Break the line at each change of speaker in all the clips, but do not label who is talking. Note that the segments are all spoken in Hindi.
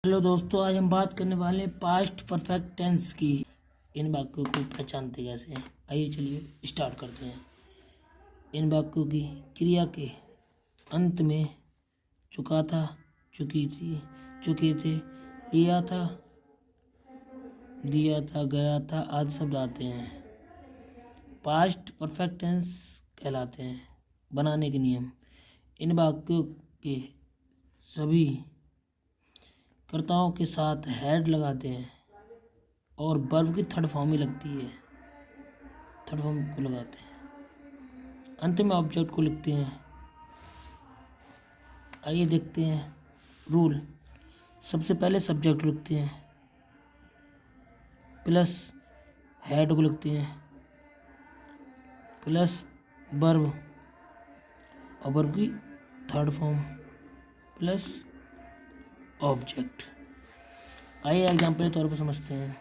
हेलो दोस्तों, आज हम बात करने वाले हैं पास्ट परफेक्ट टेंस की। इन वाक्यों को पहचानते कैसे हैं, आइए चलिए स्टार्ट करते हैं। इन वाक्यों की क्रिया के अंत में चुका था, चुकी थी, चुके थे, लिया था, दिया था, गया था आदि शब्द आते हैं। पास्ट परफेक्ट टेंस कहलाते हैं। बनाने के नियम। इन वाक्यों के सभी कर्ताओं के साथ हैड लगाते हैं और वर्ब की थर्ड फॉर्म ही लगती है, थर्ड फॉर्म को लगाते हैं। अंत में ऑब्जेक्ट को लिखते हैं। आइए देखते हैं रूल। सबसे पहले सब्जेक्ट लिखते हैं, प्लस हैड को लिखते हैं, प्लस वर्ब और वर्ब की थर्ड फॉर्म प्लस ऑब्जेक्ट। आइए एग्जाम्पल के तौर पर समझते हैं।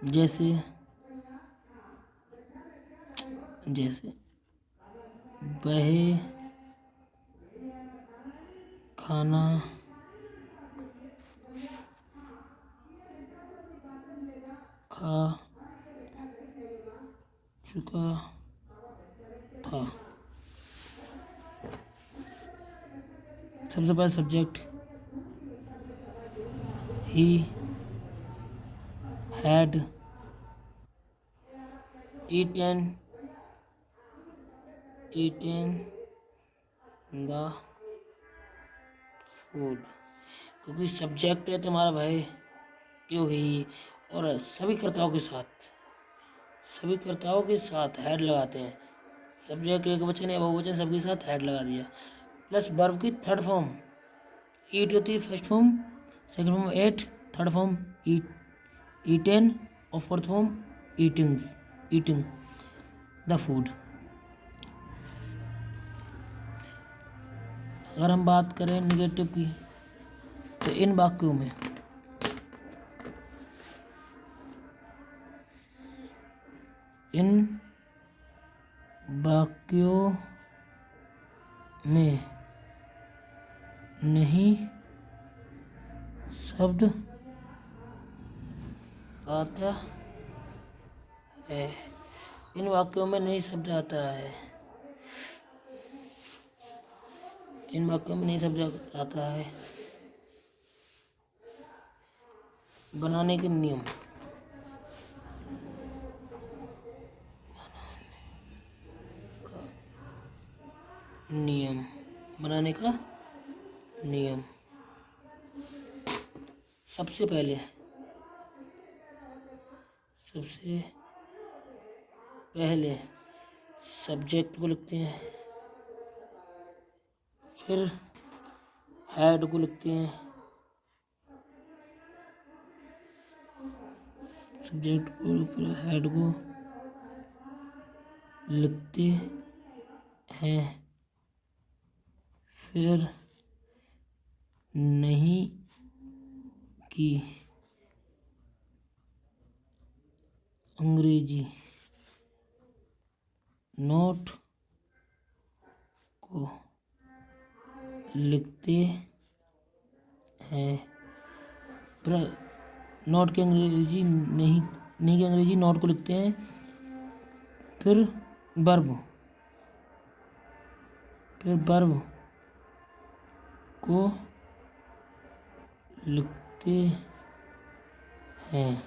जैसे वह खाना खा चुका था। सबसे पहले subject he had eaten the food. क्योंकि सब्जेक्ट है तुम्हारा भाई, क्यों ही, और सभी कर्ताओं के साथ हैड लगाते हैं। सब्जेक्ट एक वचन या बहुवचन सबके साथ हैड लगा दिया, प्लस वर्ब की थर्ड फॉर्म ईट होती है, first form, second form ate, third form eaten और fourth form eating the food. अगर हम बात करें निगेटिव की, तो इन वाक्यों में नहीं शब्द आता है। इन वाक्यों में नहीं शब्द आता है। इन वाक्यों में नहीं शब्द आता है। बनाने के नियम। बनाने का नियम। सबसे पहले सब्जेक्ट को लिखते हैं, फिर हैड को लिखते हैं, सब्जेक्ट को फिर हैड को लिखते हैं, फिर नहीं की अंग्रेजी नोट को लिखते हैं। नोट की अंग्रेजी नहीं की अंग्रेजी नोट को लिखते हैं, फिर वर्ब को लिखते हैं,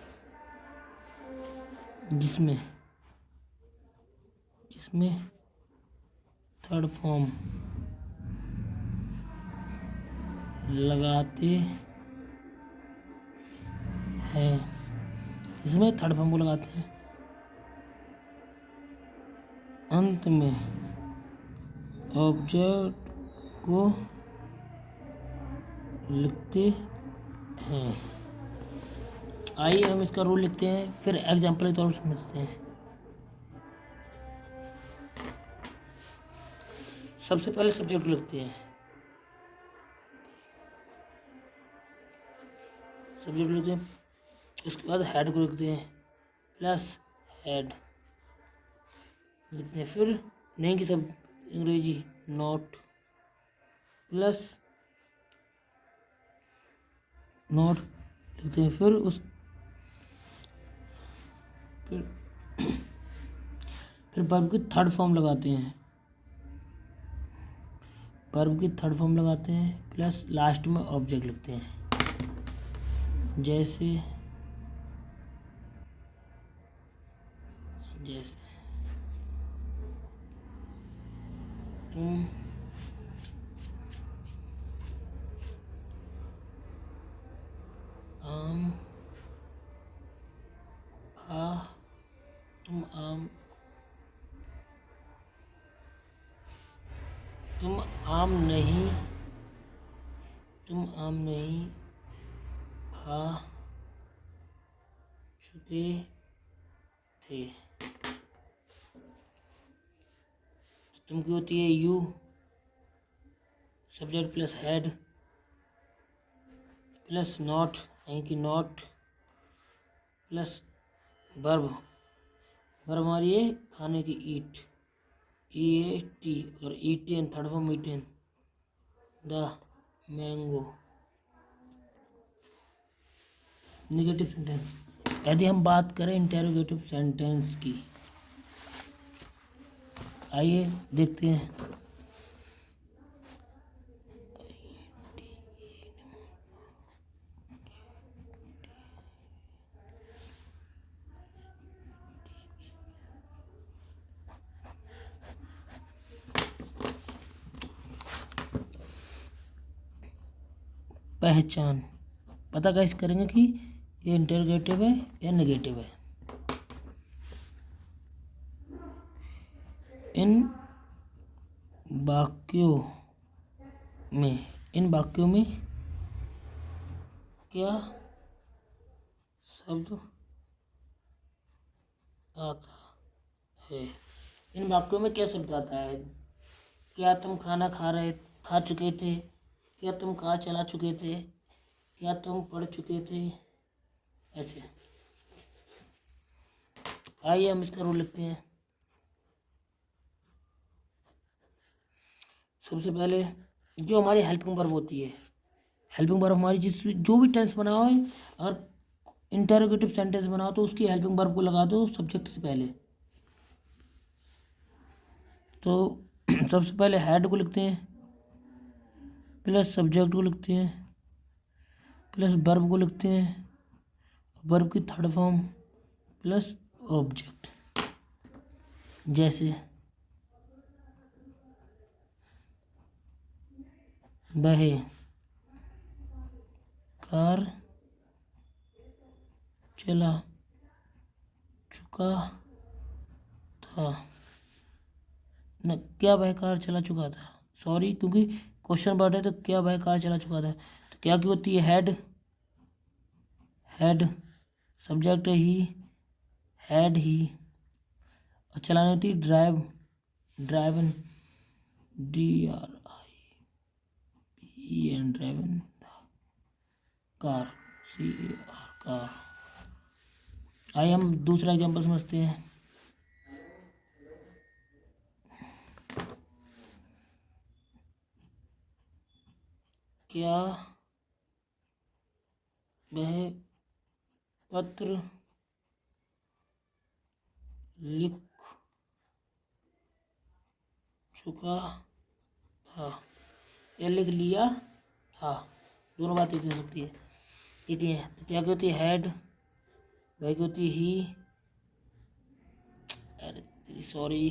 जिसमें थर्ड फॉर्म लगाते हैं। अंत में ऑब्जेक्ट को लिखते हैं। आइए हम इसका रूल लिखते हैं, फिर एग्जाम्पल के तौर पर समझते हैं। सबसे पहले सब्जेक्ट लिखते हैं, उसके बाद हेड को लिखते हैं, प्लस हेड लिखते हैं, फिर नहीं की सब अंग्रेजी नॉट प्लस नॉट लिखते हैं। फिर वर्ब की थर्ड फॉर्म लगाते हैं, प्लस लास्ट में ऑब्जेक्ट लिखते हैं। जैसे तुम आम खा तुम आम नहीं खा चुके थे। तुम की होती है you, subject plus head plus not, यानी कि नॉट प्लस वर्ब हमारी है खाने की ईट, ईटी, और eaten third form eaten the mango. Negative sentence. यदि हम बात करें इंटेरोगेटिव सेंटेंस की, आइए देखते हैं। पहचान पता कैसे करेंगे कि ये इंटरोगेटिव है या नेगेटिव है। इन वाक्यों में क्या शब्द आता है। इन वाक्यों में क्या शब्द आता है। क्या तुम खाना खा चुके थे, क्या तुम कार चला चुके थे, क्या तुम पढ़ चुके थे, ऐसे। आइए हम इसका रूल लिखते हैं। सबसे पहले जो हमारी हेल्पिंग वर्ब होती है, हेल्पिंग वर्ब हमारी जो भी टेंस बना हो, अगर इंटरोगेटिव सेंटेंस बना हो तो उसकी हेल्पिंग वर्ब को लगा दो सब्जेक्ट से पहले। तो सबसे पहले हेड को लिखते हैं, प्लस सब्जेक्ट को लिखते हैं, प्लस वर्ब को लिखते हैं, वर्ब की थर्ड फॉर्म प्लस ऑब्जेक्ट। जैसे वह कार चला चुका था न, क्या वह कार चला चुका था, सॉरी क्योंकि क्वेश्चन वर्ड है तो क्या वह कार चला चुका था। तो क्या की होती है हेड सब्जेक्ट ही, हेड ही, और चलानी होती है driven DRIVEN driven car CAR car. आइए हम दूसरा एग्जाम्पल समझते हैं। क्या वह पत्र लिख चुका था या लिख लिया था, दोनों बातें हो सकती है। ठीक है, तो क्या होती है हेड, वह की होती है ही, अरे सॉरी,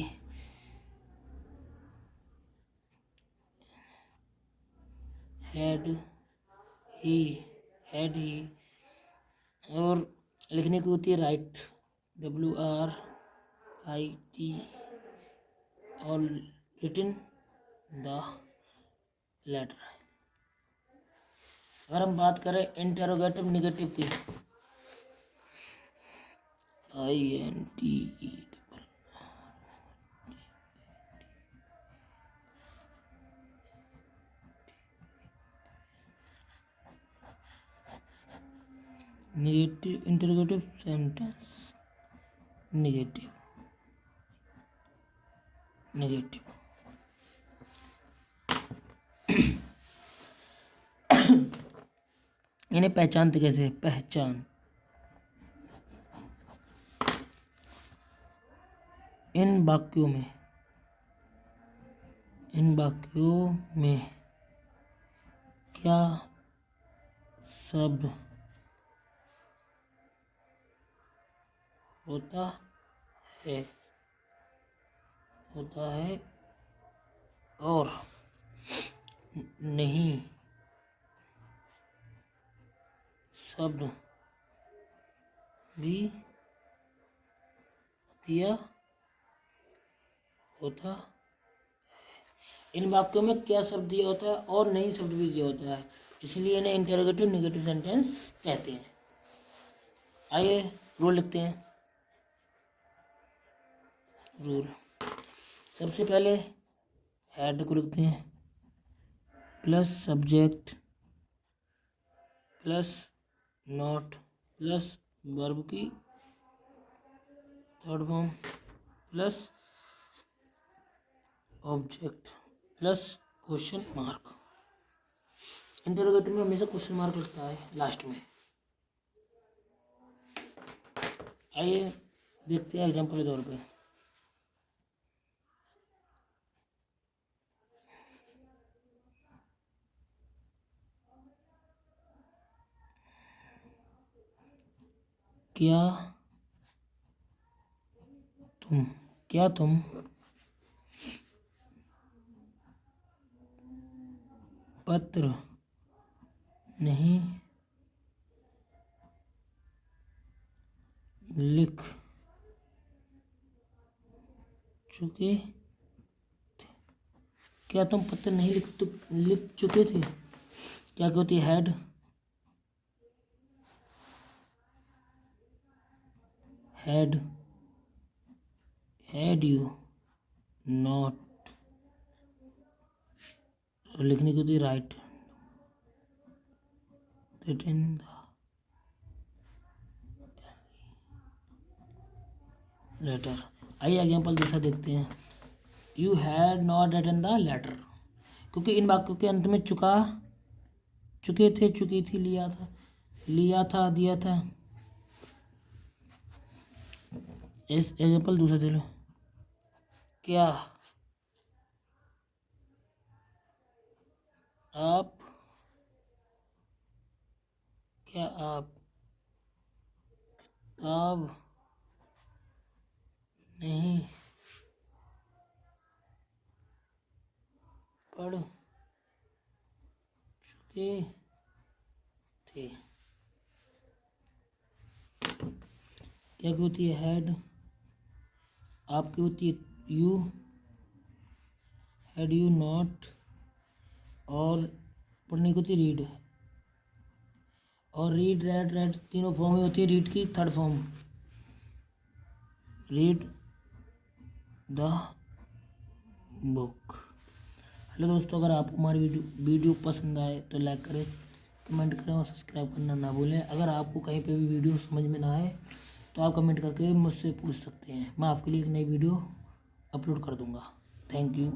हेड ही, और लिखने की होती है राइट WRIT, और रिटन द लेटर। अगर हम बात करें इंटेरोगेटिव नेगेटिव की, INTE negative interrogative sentence, negative इन्हें पहचानते कैसे? पहचान। इन वाक्यों में क्या शब्द होता है और नहीं शब्द भी दिया होता है। इन वाक्यों में क्या शब्द दिया होता है और नहीं शब्द भी दिया होता है, इसलिए इन्हें इंटरोगेटिव नेगेटिव सेंटेंस कहते हैं। आइए रूल लिखते हैं। रूल, सबसे पहले हेड को लिखते हैं plus subject plus not plus verb की third form plus object plus question mark. Interrogative में हमेशा क्वेश्चन मार्क लगता है लास्ट में। आइए देखते हैं एग्जाम्पल के तौर पे। क्या तुम पत्र नहीं लिख चुके थे? क्या तुम पत्र नहीं लिख चुके थे? क्या होती है? हैड यू नॉट, लिखने की होती है राइट, रिटन द लेटर। आइए एग्जाम्पल दूसरा देखते हैं। You had not written the letter, क्योंकि इन वाक्यों के अंत में चुके थे, चुकी थी, लिया था, दिया था। इस एग्जाम्पल दूसरा दे लो। क्या आप किताब नहीं पढ़ चुके थे? क्या होती है? हैड, आपकी होती है हैड यू नॉट, और पढ़ने की होती है रीड, और रीड रेड तीनों फॉर्म में होती है। रीड की third form read the book. Hello दोस्तों, अगर आपको हमारी वीडियो पसंद आए तो लाइक करें, कमेंट करें और सब्सक्राइब करना ना भूलें। अगर आपको कहीं पे भी वीडियो समझ में ना आए तो आप कमेंट करके मुझसे पूछ सकते हैं, मैं आपके लिए एक नई वीडियो अपलोड कर दूँगा। Thank you.